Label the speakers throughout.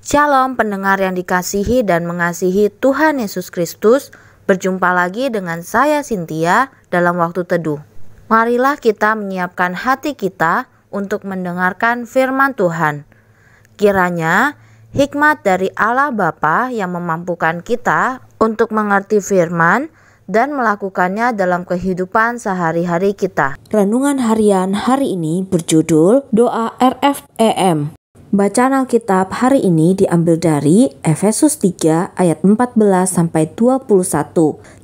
Speaker 1: Shalom pendengar yang dikasihi dan mengasihi Tuhan Yesus Kristus. Berjumpa lagi dengan saya Cynthia dalam waktu teduh. Marilah kita menyiapkan hati kita untuk mendengarkan firman Tuhan. Kiranya hikmat dari Allah Bapa yang memampukan kita untuk mengerti firman dan melakukannya dalam kehidupan sehari-hari kita. Renungan harian hari ini berjudul Doa RFEM. Bacaan Alkitab hari ini diambil dari Efesus 3 ayat 14-21.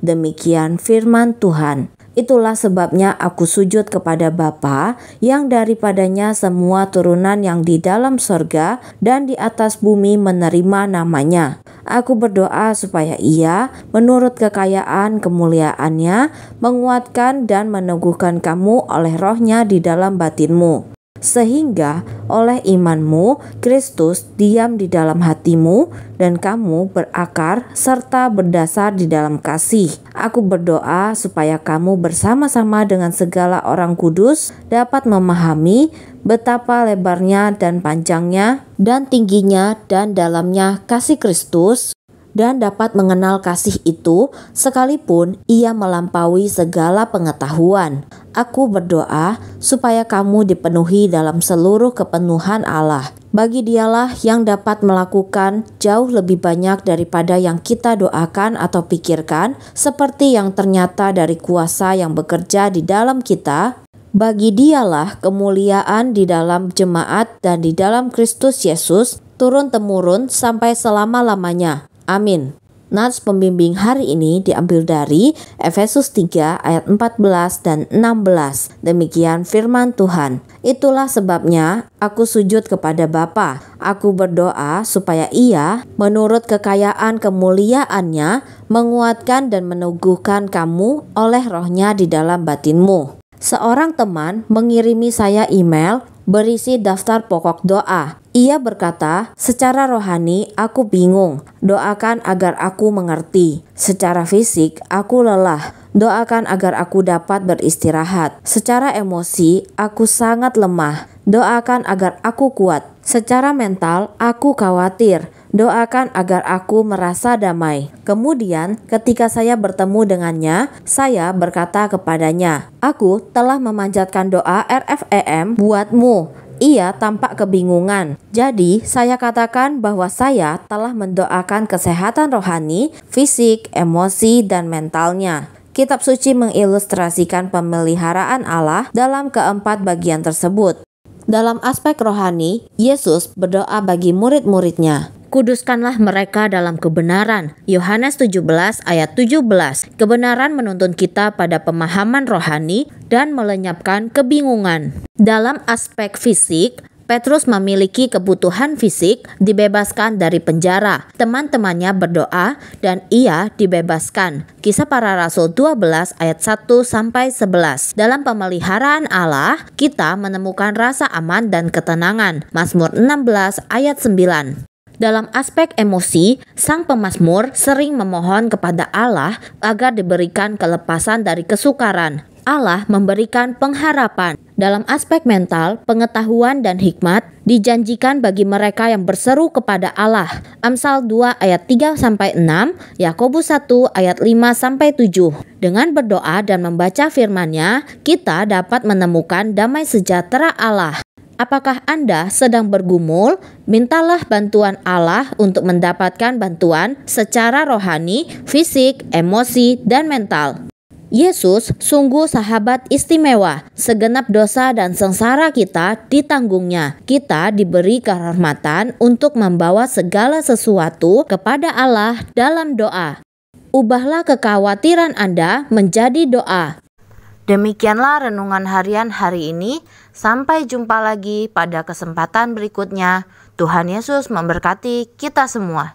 Speaker 1: Demikian firman Tuhan. Itulah sebabnya aku sujud kepada Bapa yang daripadanya semua turunan yang di dalam sorga dan di atas bumi menerima namanya. Aku berdoa supaya Ia menurut kekayaan kemuliaannya menguatkan dan meneguhkan kamu oleh rohnya di dalam batinmu. Sehingga oleh imanmu Kristus diam di dalam hatimu dan kamu berakar serta berdasar di dalam kasih. Aku berdoa supaya kamu bersama-sama dengan segala orang kudus dapat memahami betapa lebarnya dan panjangnya dan tingginya dan dalamnya kasih Kristus, dan dapat mengenal kasih itu sekalipun ia melampaui segala pengetahuan. Aku berdoa supaya kamu dipenuhi dalam seluruh kepenuhan Allah. Bagi Dialah yang dapat melakukan jauh lebih banyak daripada yang kita doakan atau pikirkan, seperti yang ternyata dari kuasa yang bekerja di dalam kita. Bagi Dialah kemuliaan di dalam jemaat dan di dalam Kristus Yesus turun-temurun sampai selama-lamanya. Amin. Nats pembimbing hari ini diambil dari Efesus 3 ayat 14 dan 16. Demikian firman Tuhan. Itulah sebabnya aku sujud kepada Bapa. Aku berdoa supaya Ia menurut kekayaan kemuliaannya menguatkan dan meneguhkan kamu oleh rohnya di dalam batinmu. Seorang teman mengirimi saya email berisi daftar pokok doa. Ia berkata, secara rohani aku bingung, doakan agar aku mengerti. Secara fisik aku lelah, doakan agar aku dapat beristirahat. Secara emosi aku sangat lemah, doakan agar aku kuat. Secara mental aku khawatir, doakan agar aku merasa damai. Kemudian ketika saya bertemu dengannya, saya berkata kepadanya, aku telah memanjatkan doa RFEM buatmu. Ia tampak kebingungan. Jadi saya katakan bahwa saya telah mendoakan kesehatan rohani, fisik, emosi, dan mentalnya. Kitab suci mengilustrasikan pemeliharaan Allah dalam keempat bagian tersebut. Dalam aspek rohani, Yesus berdoa bagi murid-muridnya. Kuduskanlah mereka dalam kebenaran. Yohanes 17 ayat 17. Kebenaran menuntun kita pada pemahaman rohani dan melenyapkan kebingungan. Dalam aspek fisik, Petrus memiliki kebutuhan fisik, dibebaskan dari penjara. Teman-temannya berdoa dan ia dibebaskan. Kisah Para Rasul 12 ayat 1-11. Dalam pemeliharaan Allah, kita menemukan rasa aman dan ketenangan. Mazmur 16 ayat 9. Dalam aspek emosi, sang pemazmur sering memohon kepada Allah agar diberikan kelepasan dari kesukaran. Allah memberikan pengharapan. Dalam aspek mental, pengetahuan dan hikmat dijanjikan bagi mereka yang berseru kepada Allah. Amsal 2 ayat 3-6, Yakobus 1 ayat 5-7. Dengan berdoa dan membaca firman-Nya, kita dapat menemukan damai sejahtera Allah. Apakah Anda sedang bergumul? Mintalah bantuan Allah untuk mendapatkan bantuan secara rohani, fisik, emosi, dan mental. Yesus sungguh sahabat istimewa. Segenap dosa dan sengsara kita ditanggung-Nya. Kita diberi kehormatan untuk membawa segala sesuatu kepada Allah dalam doa. Ubahlah kekhawatiran Anda menjadi doa. Demikianlah renungan harian hari ini. Sampai jumpa lagi pada kesempatan berikutnya. Tuhan Yesus memberkati kita semua.